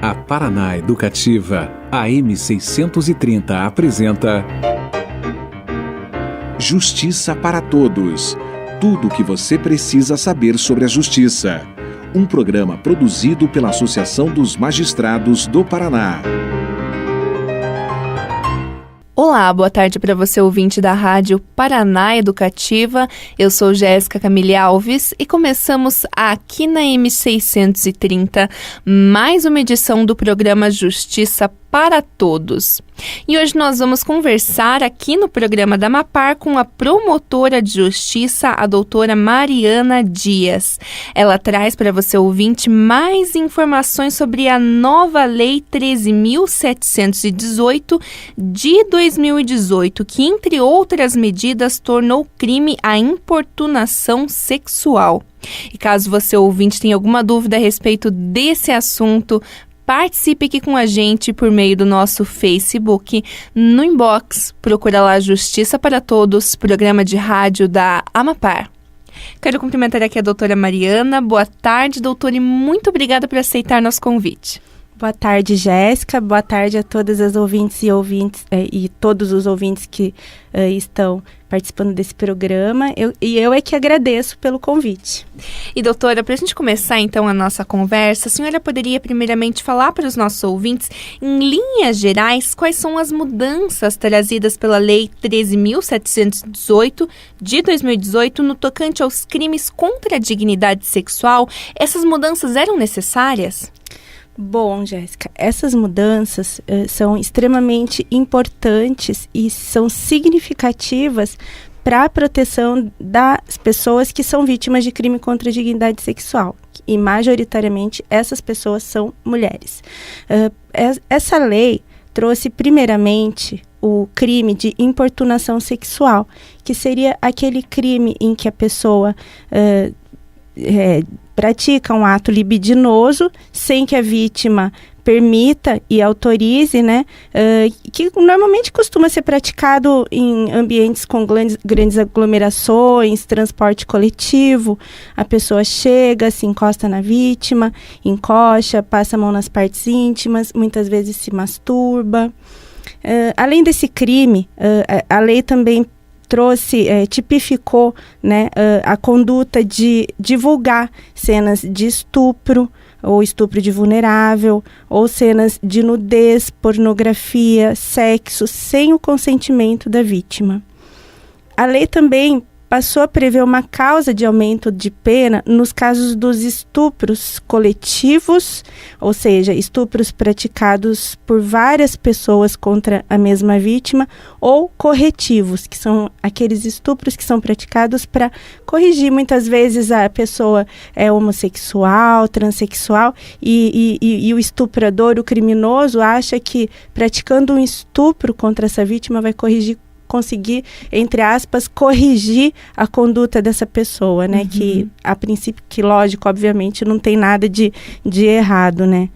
A Paraná Educativa, AM 630 apresenta Justiça para Todos. Tudo o que você precisa saber sobre a justiça. Um programa produzido pela Associação dos Magistrados do Paraná. Olá, boa tarde para você ouvinte da Rádio Paraná Educativa. Eu sou Jéssica Camille Alves e começamos aqui na M630 mais uma edição do programa Justiça para Todos. E hoje nós vamos conversar aqui no programa da Mapar com a promotora de justiça, a doutora Mariana Dias. Ela traz para você ouvinte mais informações sobre a nova Lei 13.718 de 2018, que entre outras medidas tornou crime a importunação sexual. E caso você ouvinte tenha alguma dúvida a respeito desse assunto, participe aqui com a gente por meio do nosso Facebook, no inbox, procura lá Justiça para Todos, programa de rádio da Amapar. Quero cumprimentar aqui a doutora Mariana. Boa tarde, doutora, e muito obrigada por aceitar nosso convite. Boa tarde, Jéssica. Boa tarde a todas as ouvintes e todos os ouvintes que estão participando desse programa. Eu é que agradeço pelo convite. E doutora, para a gente começar então a nossa conversa, a senhora poderia primeiramente falar para os nossos ouvintes, em linhas gerais, quais são as mudanças trazidas pela Lei 13.718 de 2018 no tocante aos crimes contra a dignidade sexual? Essas mudanças eram necessárias? Bom, Jéssica, essas mudanças são extremamente importantes e são significativas para a proteção das pessoas que são vítimas de crime contra a dignidade sexual. E, majoritariamente, essas pessoas são mulheres. Essa lei trouxe, primeiramente, o crime de importunação sexual, que seria aquele crime em que a pessoa pratica um ato libidinoso sem que a vítima permita e autorize, né? Que normalmente costuma ser praticado em ambientes com grandes aglomerações, transporte coletivo. A pessoa chega, se encosta na vítima, encoxa, passa a mão nas partes íntimas, muitas vezes se masturba. Além desse crime, a lei também tipificou, né, a conduta de divulgar cenas de estupro ou estupro de vulnerável, ou cenas de nudez, pornografia, sexo, sem o consentimento da vítima. A lei também passou a prever uma causa de aumento de pena nos casos dos estupros coletivos, ou seja, estupros praticados por várias pessoas contra a mesma vítima, ou corretivos, que são aqueles estupros que são praticados para corrigir. Muitas vezes a pessoa é homossexual, transexual, e o estuprador, o criminoso, acha que praticando um estupro contra essa vítima vai conseguir, entre aspas, corrigir a conduta dessa pessoa, né? Uhum. Que, a princípio, que lógico, obviamente, não tem nada de errado, né?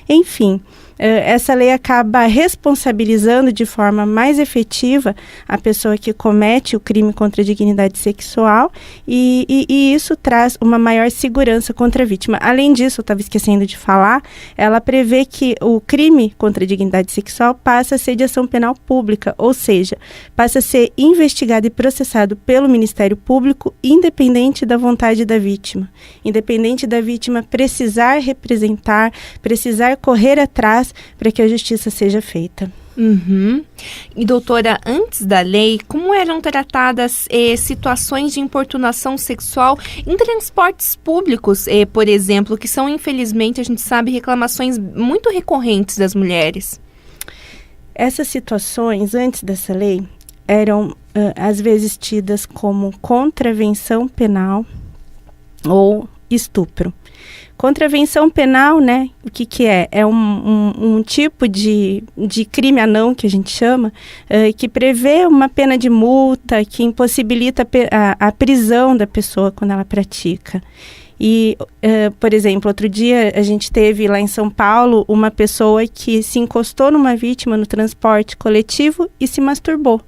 Enfim, essa lei acaba responsabilizando de forma mais efetiva a pessoa que comete o crime contra a dignidade sexual e isso traz uma maior segurança contra a vítima. Além disso, eu estava esquecendo de falar, ela prevê que o crime contra a dignidade sexual passa a ser de ação penal pública, ou seja, passa a ser investigado e processado pelo Ministério Público, independente da vontade da vítima. Independente da vítima precisar representar, precisar correr atrás para que a justiça seja feita. Uhum. E doutora, antes da lei, como eram tratadas situações de importunação sexual em transportes públicos, por exemplo, que são, infelizmente, a gente sabe, reclamações muito recorrentes das mulheres? Essas situações, antes dessa lei, eram, às vezes, tidas como contravenção penal ou estupro. Contravenção penal, né? O que é? É um tipo de crime anão, que a gente chama, que prevê uma pena de multa, que impossibilita a prisão da pessoa quando ela pratica. E, por exemplo, outro dia a gente teve lá em São Paulo uma pessoa que se encostou numa vítima no transporte coletivo e se masturbou.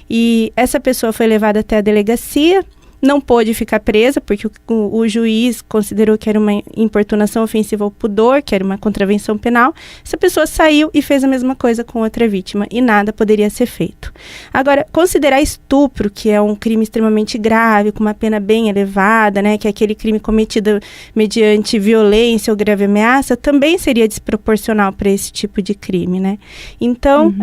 E essa pessoa foi levada até a delegacia. não pôde ficar presa, porque o juiz considerou que era uma importunação ofensiva ao pudor, que era uma contravenção penal. Essa pessoa saiu e fez a mesma coisa com outra vítima, e nada poderia ser feito. Agora, considerar estupro, que é um crime extremamente grave, com uma pena bem elevada, né, que é aquele crime cometido mediante violência ou grave ameaça, também seria desproporcional para esse tipo de crime, né? Então,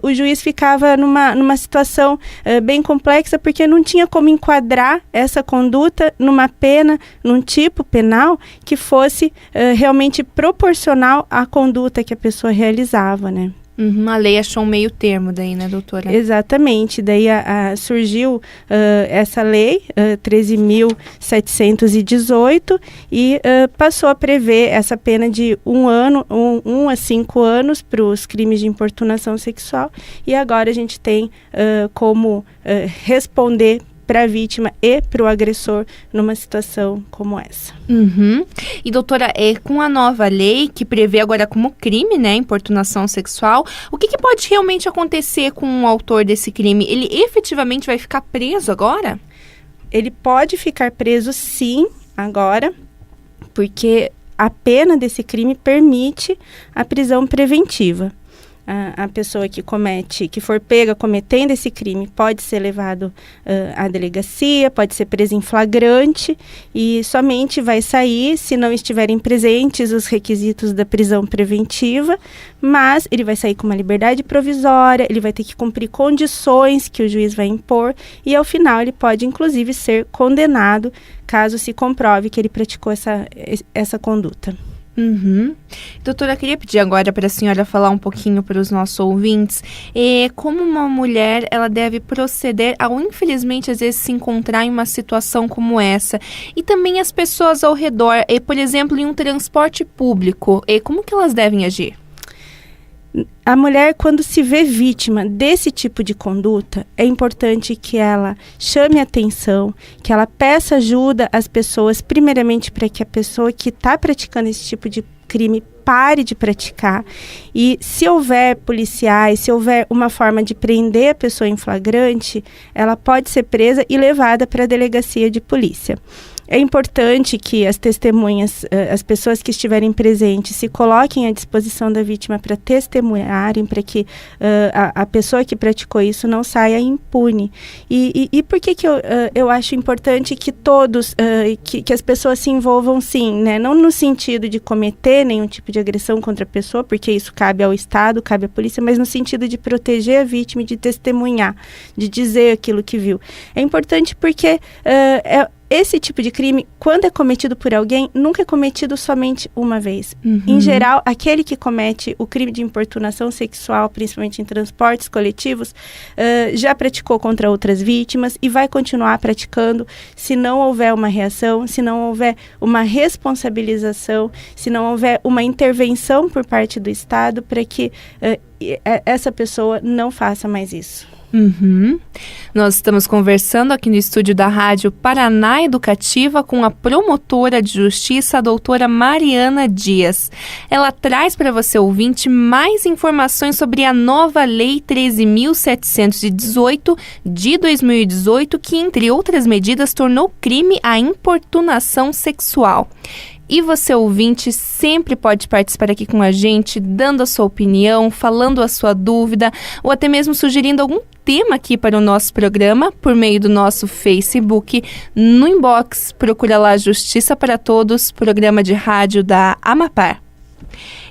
o juiz ficava numa situação bem complexa, porque não tinha como enquadrar essa conduta numa pena, num tipo penal que fosse realmente proporcional à conduta que a pessoa realizava, né? A lei achou um meio termo daí, né, doutora? Exatamente. Daí surgiu essa lei, 13.718, e passou a prever essa pena de 1 a 5 anos para os crimes de importunação sexual. E agora a gente tem como responder para a vítima e para o agressor numa situação como essa. E doutora, com a nova lei que prevê agora como crime, né, importunação sexual, o que pode realmente acontecer com o autor desse crime? Ele efetivamente vai ficar preso agora? Ele pode ficar preso sim agora, porque a pena desse crime permite a prisão preventiva. A pessoa que for pega cometendo esse crime pode ser levado à delegacia, pode ser presa em flagrante e somente vai sair se não estiverem presentes os requisitos da prisão preventiva, mas ele vai sair com uma liberdade provisória, ele vai ter que cumprir condições que o juiz vai impor e ao final ele pode inclusive ser condenado caso se comprove que ele praticou essa conduta. Doutora, eu queria pedir agora para a senhora falar um pouquinho para os nossos ouvintes como uma mulher ela deve proceder ao, infelizmente, às vezes se encontrar em uma situação como essa. E também as pessoas ao redor, por exemplo, em um transporte público, como que elas devem agir? A mulher, quando se vê vítima desse tipo de conduta, é importante que ela chame atenção, que ela peça ajuda às pessoas, primeiramente para que a pessoa que está praticando esse tipo de crime pare de praticar. E se houver policiais, se houver uma forma de prender a pessoa em flagrante, ela pode ser presa e levada para a delegacia de polícia. É importante que as testemunhas, as pessoas que estiverem presentes, se coloquem à disposição da vítima para testemunharem, para que a pessoa que praticou isso não saia impune. E por que eu acho importante que todos, que as pessoas se envolvam sim, né? Não no sentido de cometer nenhum tipo de agressão contra a pessoa, porque isso cabe ao Estado, cabe à polícia, mas no sentido de proteger a vítima e de testemunhar, de dizer aquilo que viu. É importante porque esse tipo de crime, quando é cometido por alguém, nunca é cometido somente uma vez. Em geral, aquele que comete o crime de importunação sexual, principalmente em transportes coletivos, já praticou contra outras vítimas e vai continuar praticando se não houver uma reação, se não houver uma responsabilização, se não houver uma intervenção por parte do Estado para que essa pessoa não faça mais isso. Nós estamos conversando aqui no estúdio da Rádio Paraná Educativa com a promotora de justiça, a doutora Mariana Dias. Ela traz para você, ouvinte, mais informações sobre a nova Lei 13.718 de 2018, que, entre outras medidas, tornou crime a importunação sexual. E você, ouvinte, sempre pode participar aqui com a gente, dando a sua opinião, falando a sua dúvida, ou até mesmo sugerindo algum tema aqui para o nosso programa, por meio do nosso Facebook. No inbox, procura lá Justiça para Todos, programa de rádio da Amapar.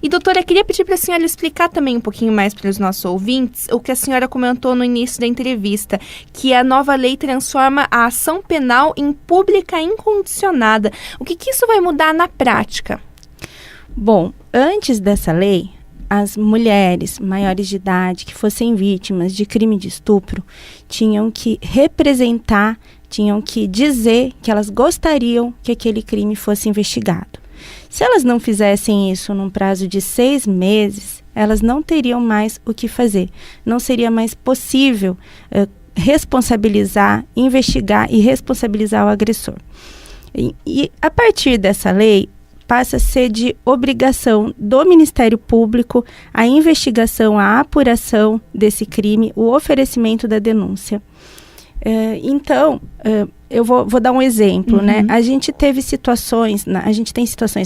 E, doutora, queria pedir para a senhora explicar também um pouquinho mais para os nossos ouvintes o que a senhora comentou no início da entrevista, que a nova lei transforma a ação penal em pública incondicionada. O que isso vai mudar na prática? Bom, antes dessa lei, as mulheres maiores de idade que fossem vítimas de crime de estupro tinham que representar, tinham que dizer que elas gostariam que aquele crime fosse investigado. Se elas não fizessem isso num prazo de 6 meses, elas não teriam mais o que fazer. Não seria mais possível responsabilizar, investigar e responsabilizar o agressor. E a partir dessa lei, passa a ser de obrigação do Ministério Público a investigação, a apuração desse crime, o oferecimento da denúncia. Então, eu vou dar um exemplo, né? A gente tem situações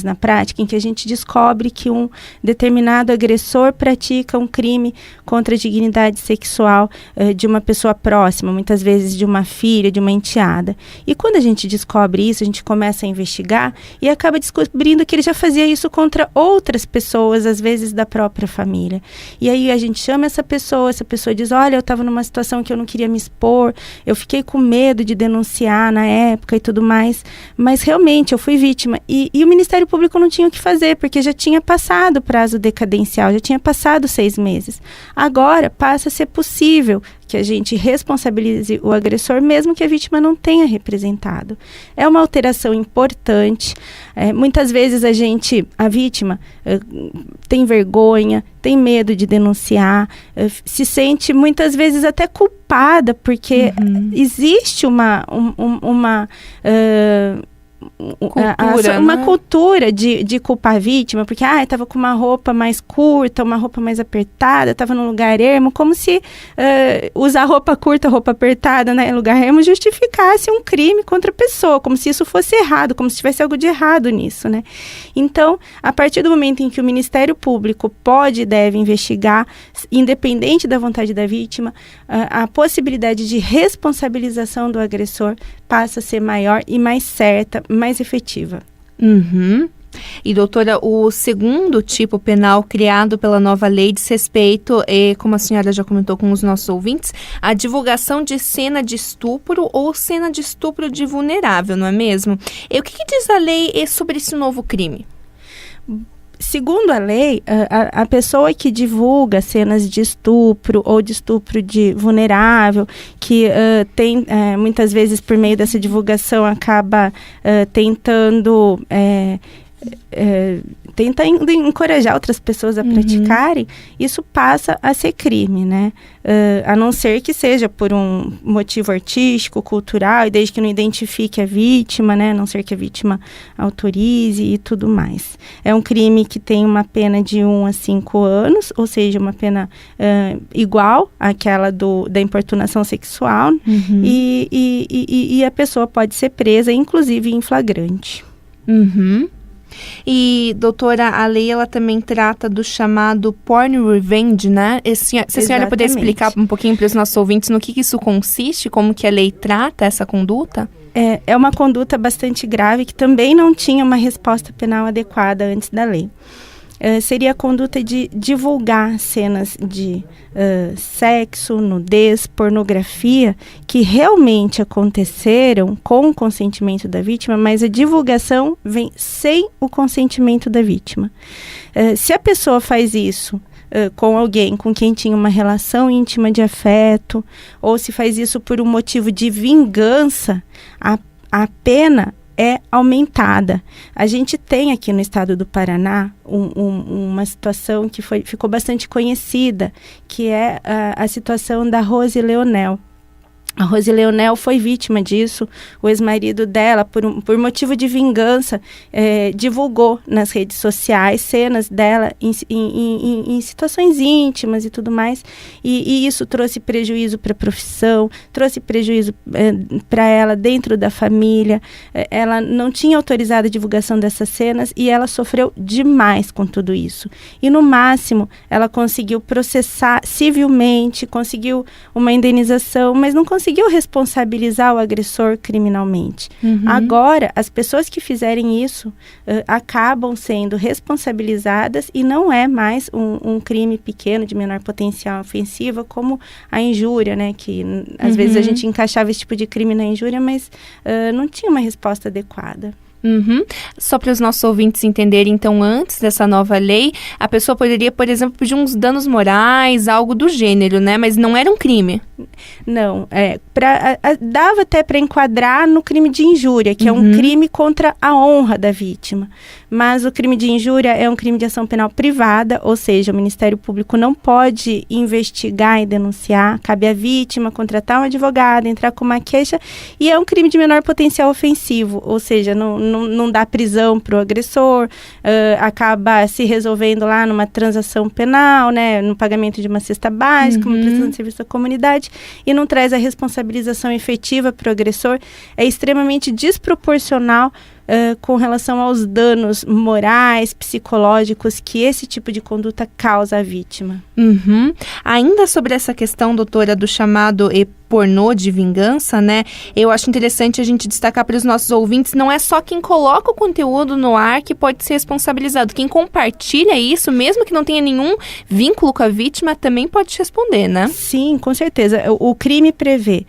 na prática em que a gente descobre que um determinado agressor pratica um crime contra a dignidade sexual de uma pessoa próxima, muitas vezes de uma filha, de uma enteada. E quando a gente descobre isso, a gente começa a investigar e acaba descobrindo que ele já fazia isso contra outras pessoas, às vezes da própria família. E aí a gente chama essa pessoa diz, olha, eu estava numa situação que eu não queria me expor, eu fiquei com medo de denunciar na época e tudo mais, mas realmente eu fui vítima e o Ministério Público não tinha o que fazer, porque já tinha passado o prazo decadencial, já tinha passado 6 meses. Agora passa a ser possível que a gente responsabilize o agressor, mesmo que a vítima não tenha representado. É uma alteração importante. Muitas vezes a vítima tem vergonha, tem medo de denunciar, se sente muitas vezes até culpada, porque existe uma cultura de culpar a vítima, porque estava com uma roupa mais curta, uma roupa mais apertada, estava num lugar ermo, como se usar roupa curta, roupa apertada, né, em lugar ermo justificasse um crime contra a pessoa, como se isso fosse errado, como se tivesse algo de errado nisso, né? Então, a partir do momento em que o Ministério Público pode e deve investigar, independente da vontade da vítima, a possibilidade de responsabilização do agressor passa a ser maior e mais certa, mais efetiva. E, doutora, o segundo tipo penal criado pela nova lei diz respeito, como a senhora já comentou com os nossos ouvintes, a divulgação de cena de estupro ou cena de estupro de vulnerável, não é mesmo? E o que diz a lei sobre esse novo crime? Segundo a lei, a pessoa que divulga cenas de estupro ou de estupro de vulnerável, que tem, muitas vezes por meio dessa divulgação, acaba tentando encorajar outras pessoas a praticarem, isso passa a ser crime, né? A não ser que seja por um motivo artístico, cultural, e desde que não identifique a vítima, né? A não ser que a vítima autorize e tudo mais. É um crime que tem uma pena de 1 a 5 anos, ou seja, uma pena igual àquela da importunação sexual, e a pessoa pode ser presa, inclusive em flagrante. E, doutora, a lei ela também trata do chamado porn revenge, né? Se a senhora puder explicar um pouquinho para os nossos ouvintes no que isso consiste, como que a lei trata essa conduta? É uma conduta bastante grave que também não tinha uma resposta penal adequada antes da lei. Seria a conduta de divulgar cenas de sexo, nudez, pornografia, que realmente aconteceram com o consentimento da vítima, mas a divulgação vem sem o consentimento da vítima. Se a pessoa faz isso com alguém com quem tinha uma relação íntima de afeto, ou se faz isso por um motivo de vingança, a pena é aumentada. A gente tem aqui no estado do Paraná uma situação que ficou bastante conhecida, que é a situação da Rose Leonel. A Rose Leonel foi vítima disso. O ex-marido dela, por motivo de vingança, divulgou nas redes sociais cenas dela em situações íntimas e tudo mais. E isso trouxe prejuízo para a profissão, trouxe prejuízo para ela dentro da família. Ela não tinha autorizado a divulgação dessas cenas e ela sofreu demais com tudo isso. E, no máximo, ela conseguiu processar civilmente, conseguiu uma indenização, mas não conseguiu responsabilizar o agressor criminalmente. Agora, as pessoas que fizerem isso acabam sendo responsabilizadas e não é mais um crime pequeno de menor potencial ofensiva, como a injúria, né? Que às vezes a gente encaixava esse tipo de crime na injúria, mas não tinha uma resposta adequada. Só para os nossos ouvintes entenderem, então, antes dessa nova lei, a pessoa poderia, por exemplo, pedir uns danos morais, algo do gênero, né? Mas não era um crime. Não, dava até para enquadrar no crime de injúria, que é um crime contra a honra da vítima. Mas o crime de injúria é um crime de ação penal privada, ou seja, o Ministério Público não pode investigar e denunciar, cabe à vítima contratar um advogado, entrar com uma queixa, e é um crime de menor potencial ofensivo, ou seja, não dá prisão para o agressor, acaba se resolvendo lá numa transação penal, né, no pagamento de uma cesta básica, uma prestação de serviço à comunidade, sociedade e não traz a responsabilização efetiva para o agressor, é extremamente desproporcional com relação aos danos morais, psicológicos que esse tipo de conduta causa à vítima. Uhum. Ainda sobre essa questão, doutora, do chamado pornô de vingança, né? Eu acho interessante a gente destacar para os nossos ouvintes, não é só quem coloca o conteúdo no ar que pode ser responsabilizado. Quem compartilha isso, mesmo que não tenha nenhum vínculo com a vítima, também pode responder, né? Sim, com certeza. O crime prevê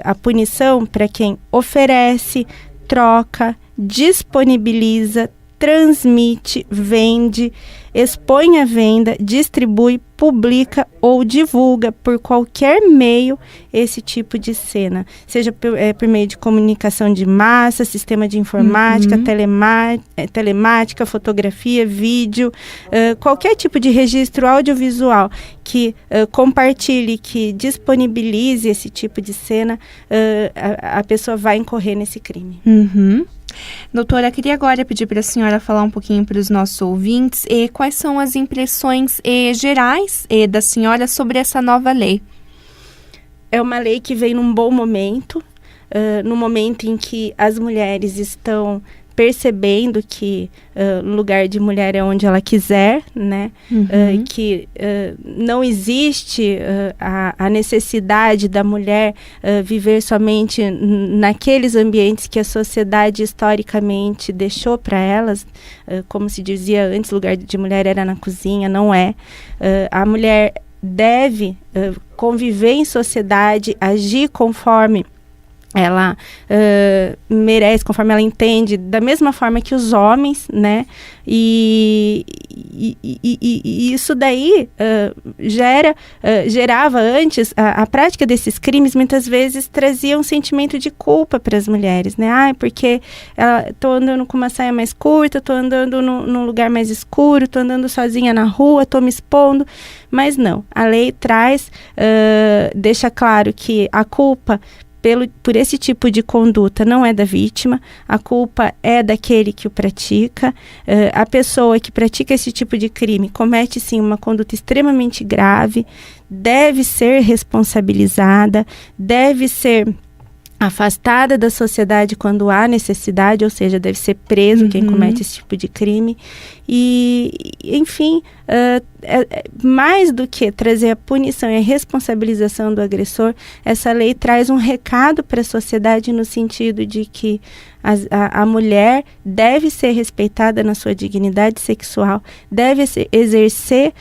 a punição para quem oferece, troca, disponibiliza, transmite, vende, expõe à venda, distribui, publica ou divulga por qualquer meio esse tipo de cena, seja por meio de comunicação de massa, sistema de informática, telemática, fotografia, vídeo, qualquer tipo de registro audiovisual que compartilhe, que disponibilize esse tipo de cena, a pessoa vai incorrer nesse crime. Uhum. Doutora, queria agora pedir para a senhora falar um pouquinho para os nossos ouvintes quais são as impressões gerais da senhora sobre essa nova lei. É uma lei que vem num bom momento, no momento em que as mulheres estão percebendo que lugar de mulher é onde ela quiser, né? Que não existe a necessidade da mulher viver somente naqueles ambientes que a sociedade historicamente deixou para elas, como se dizia antes, lugar de mulher era na cozinha, não é. A mulher deve conviver em sociedade, agir conforme ela merece, conforme ela entende, da mesma forma que os homens, né? E isso daí gerava antes, a prática desses crimes muitas vezes trazia um sentimento de culpa para as mulheres, né? Porque estou andando com uma saia mais curta, estou andando num lugar mais escuro, estou andando sozinha na rua, estou me expondo. Mas não, a lei deixa claro que a culpa por esse tipo de conduta não é da vítima, a culpa é daquele que o pratica. A pessoa que pratica esse tipo de crime comete sim uma conduta extremamente grave, deve ser responsabilizada, deve ser afastada da sociedade quando há necessidade, ou seja, deve ser preso quem comete esse tipo de crime. E, enfim, mais do que trazer a punição e a responsabilização do agressor, essa lei traz um recado para a sociedade no sentido de que a mulher deve ser respeitada na sua dignidade sexual, deve exercer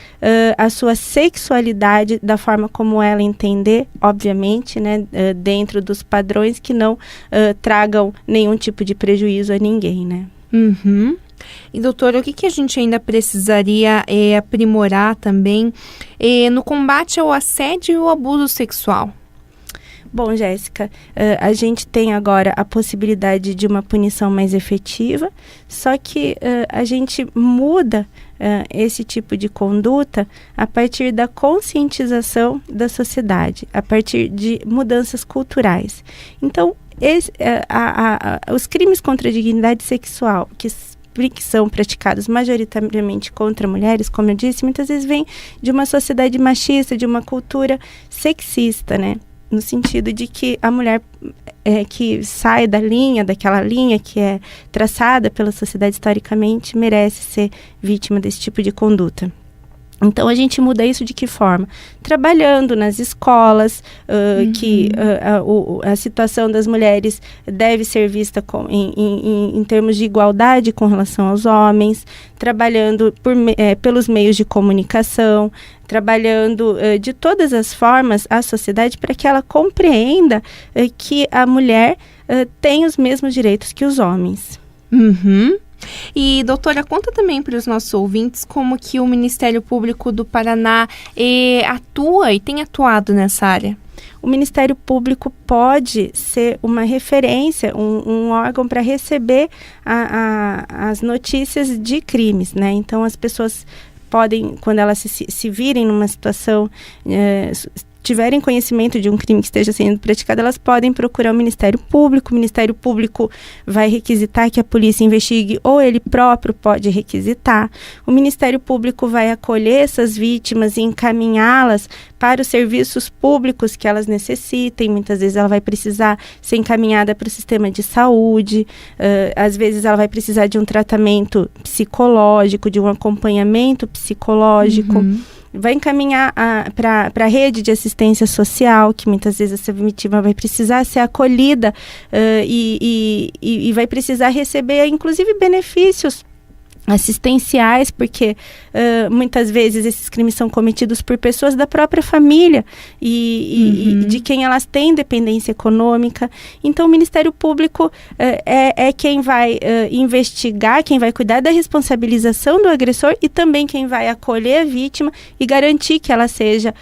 a sua sexualidade da forma como ela entender, obviamente, né, dentro dos padrões que não tragam nenhum tipo de prejuízo a ninguém, né? Uhum. E, doutora, o que a gente ainda precisaria aprimorar também no combate ao assédio e ao abuso sexual? Bom, Jéssica, a gente tem agora a possibilidade de uma punição mais efetiva, só que a gente muda esse tipo de conduta a partir da conscientização da sociedade, a partir de mudanças culturais. Então, os crimes contra a dignidade sexual, que são praticados majoritariamente contra mulheres, como eu disse, muitas vezes vêm de uma sociedade machista, de uma cultura sexista, né? No sentido de que a mulher que sai daquela linha que é traçada pela sociedade historicamente, merece ser vítima desse tipo de conduta. Então, a gente muda isso de que forma? Trabalhando nas escolas, que a situação das mulheres deve ser vista em termos de igualdade com relação aos homens, trabalhando pelos meios de comunicação, trabalhando de todas as formas a sociedade para que ela compreenda que a mulher tem os mesmos direitos que os homens. Uhum. E, doutora, conta também para os nossos ouvintes como que o Ministério Público do Paraná atua e tem atuado nessa área. O Ministério Público pode ser uma referência, um órgão para receber as notícias de crimes, né? Então, as pessoas podem, quando elas se virem numa situação tiverem conhecimento de um crime que esteja sendo praticado, elas podem procurar o Ministério Público. O Ministério Público vai requisitar que a polícia investigue, ou ele próprio pode requisitar. O Ministério Público vai acolher essas vítimas e encaminhá-las para os serviços públicos que elas necessitem. Muitas vezes ela vai precisar ser encaminhada para o sistema de saúde, às vezes ela vai precisar de um tratamento psicológico, de um acompanhamento psicológico. Vai encaminhar para a rede de assistência social, que muitas vezes essa vítima vai precisar ser acolhida e vai precisar receber, inclusive, benefícios assistenciais, porque muitas vezes esses crimes são cometidos por pessoas da própria família e de quem elas têm dependência econômica. Então o Ministério Público é quem vai investigar, quem vai cuidar da responsabilização do agressor e também quem vai acolher a vítima e garantir que ela seja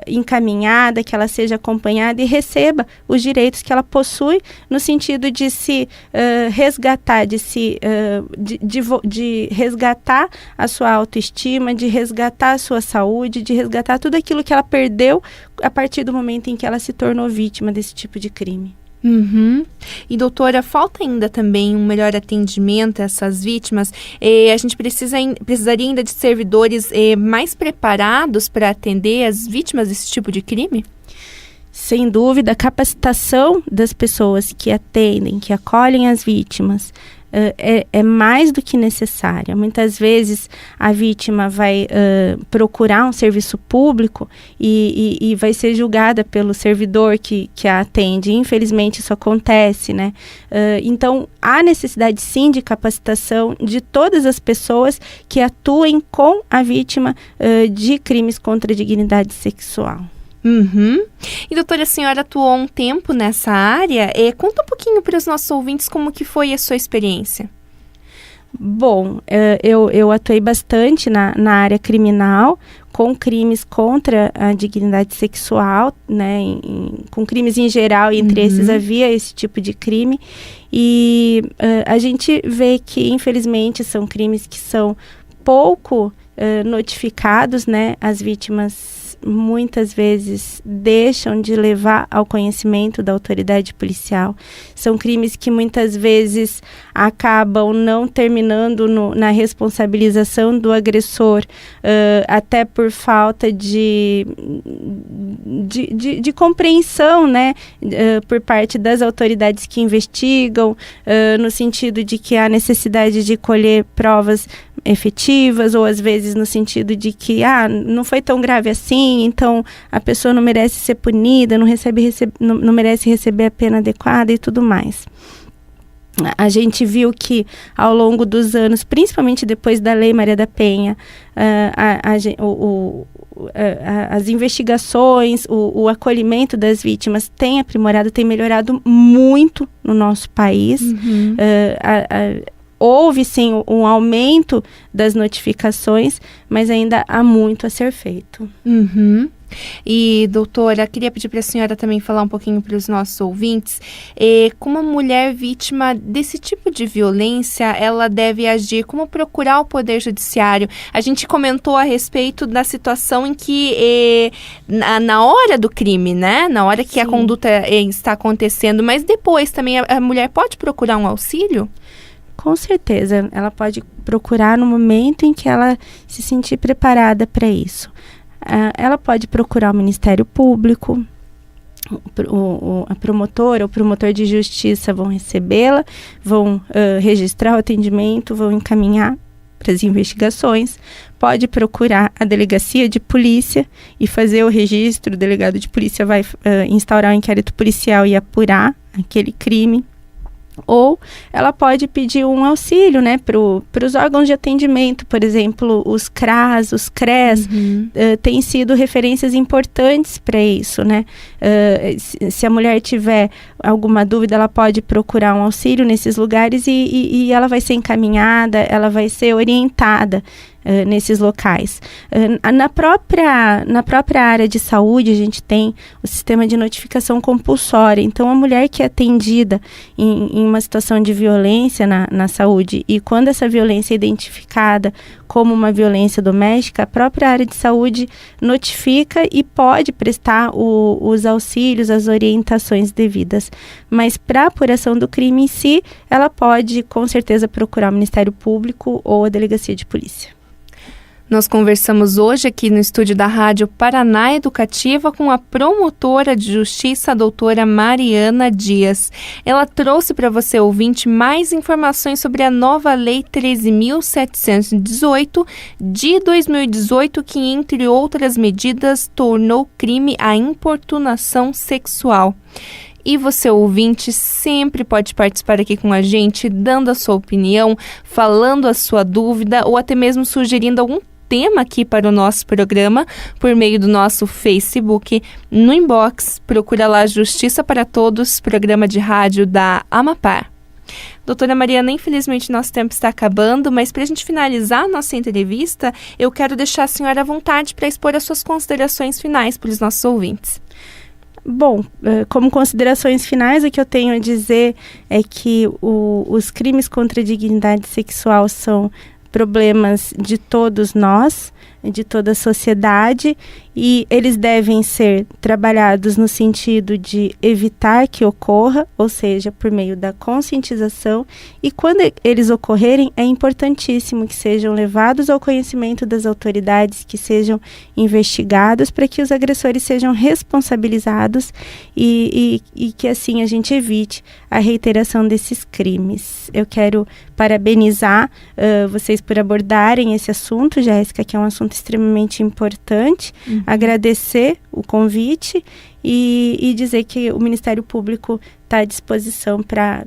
encaminhada, que ela seja acompanhada e receba os direitos que ela possui, no sentido de se resgatar, de resgatar a sua autoestima, de resgatar a sua saúde, de resgatar tudo aquilo que ela perdeu a partir do momento em que ela se tornou vítima desse tipo de crime. E, doutora, falta ainda também um melhor atendimento a essas vítimas. A gente precisaria ainda de servidores mais preparados para atender as vítimas desse tipo de crime? Sem dúvida, a capacitação das pessoas que atendem, que acolhem as vítimas, é mais do que necessária. Muitas vezes a vítima vai procurar um serviço público e vai ser julgada pelo servidor que a atende. Infelizmente isso acontece, né? Então há necessidade sim de capacitação de todas as pessoas que atuem com a vítima de crimes contra a dignidade sexual. E, doutora, a senhora atuou um tempo nessa área. Conta um pouquinho para os nossos ouvintes como que foi a sua experiência. Bom, eu atuei bastante na área criminal, com crimes contra a dignidade sexual, né, com crimes em geral, e entre esses havia esse tipo de crime. E a gente vê que, infelizmente, são crimes que são pouco notificados, né, as vítimas muitas vezes deixam de levar ao conhecimento da autoridade policial. São crimes que muitas vezes acabam não terminando na responsabilização do agressor, até por falta de compreensão, né, por parte das autoridades que investigam, no sentido de que há necessidade de colher provas efetivas, ou às vezes no sentido de que não foi tão grave assim, então a pessoa não merece ser punida, não merece receber a pena adequada e tudo mais. A gente viu que ao longo dos anos, principalmente depois da Lei Maria da Penha, as investigações, o acolhimento das vítimas tem aprimorado, tem melhorado muito no nosso país. Houve sim um aumento das notificações, mas ainda há muito a ser feito. E, doutora, queria pedir para a senhora também falar um pouquinho para os nossos ouvintes, como a mulher vítima desse tipo de violência, ela deve agir, como procurar o Poder Judiciário. A gente comentou a respeito da situação em que, na hora do crime, né, na hora que a conduta está acontecendo, mas depois também a mulher pode procurar um auxílio? Com certeza, ela pode procurar no momento em que ela se sentir preparada para isso. Ela pode procurar o Ministério Público, a promotora ou o promotor de justiça vão recebê-la, vão registrar o atendimento, vão encaminhar para as investigações. Pode procurar a delegacia de polícia e fazer o registro. O delegado de polícia vai instaurar um inquérito policial e apurar aquele crime. Ou ela pode pedir um auxílio, né, para os órgãos de atendimento, por exemplo, os CRAS, os CRES, têm sido referências importantes para isso, né? Se a mulher tiver alguma dúvida, ela pode procurar um auxílio nesses lugares e ela vai ser encaminhada, ela vai ser orientada nesses locais. Na própria área de saúde, a gente tem o sistema de notificação compulsória. Então, a mulher que é atendida em uma situação de violência na saúde, e quando essa violência é identificada como uma violência doméstica, a própria área de saúde notifica e pode prestar os auxílios, as orientações devidas. Mas para a apuração do crime em si, ela pode, com certeza, procurar o Ministério Público ou a Delegacia de Polícia. Nós conversamos hoje aqui no estúdio da Rádio Paraná Educativa com a promotora de justiça, a doutora Mariana Dias. Ela trouxe para você, ouvinte, mais informações sobre a nova Lei 13.718 de 2018, que, entre outras medidas, tornou crime a importunação sexual. E você, ouvinte, sempre pode participar aqui com a gente, dando a sua opinião, falando a sua dúvida ou até mesmo sugerindo algum tema aqui para o nosso programa por meio do nosso Facebook. No inbox, procura lá Justiça para Todos, programa de rádio da Amapar. Doutora Mariana, infelizmente nosso tempo está acabando, mas para a gente finalizar a nossa entrevista, eu quero deixar a senhora à vontade para expor as suas considerações finais para os nossos ouvintes. Bom, como considerações finais, o que eu tenho a dizer é que os crimes contra a dignidade sexual são problemas de todos nós, de toda a sociedade, e eles devem ser trabalhados no sentido de evitar que ocorra, ou seja, por meio da conscientização, e quando eles ocorrerem, é importantíssimo que sejam levados ao conhecimento das autoridades, que sejam investigados para que os agressores sejam responsabilizados e que assim a gente evite a reiteração desses crimes. Eu quero parabenizar vocês por abordarem esse assunto, Jéssica, que é um assunto extremamente importante, agradecer o convite e dizer que o Ministério Público está à disposição para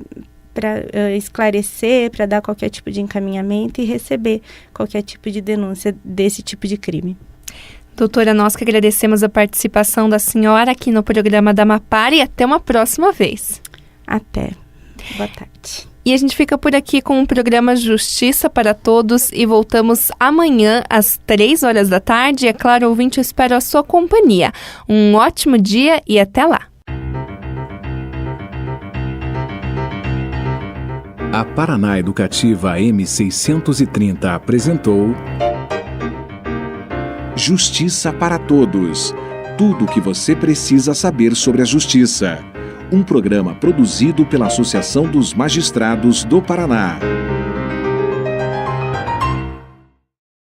esclarecer, para dar qualquer tipo de encaminhamento e receber qualquer tipo de denúncia desse tipo de crime. Doutora, nós que agradecemos a participação da senhora aqui no programa da Amapar e até uma próxima vez. Até. Boa tarde. E a gente fica por aqui com o programa Justiça para Todos e voltamos amanhã às 3 horas da tarde. É claro, ouvinte, eu espero a sua companhia. Um ótimo dia e até lá. A Paraná Educativa M630 apresentou Justiça para Todos. Tudo o que você precisa saber sobre a justiça. Um programa produzido pela Associação dos Magistrados do Paraná.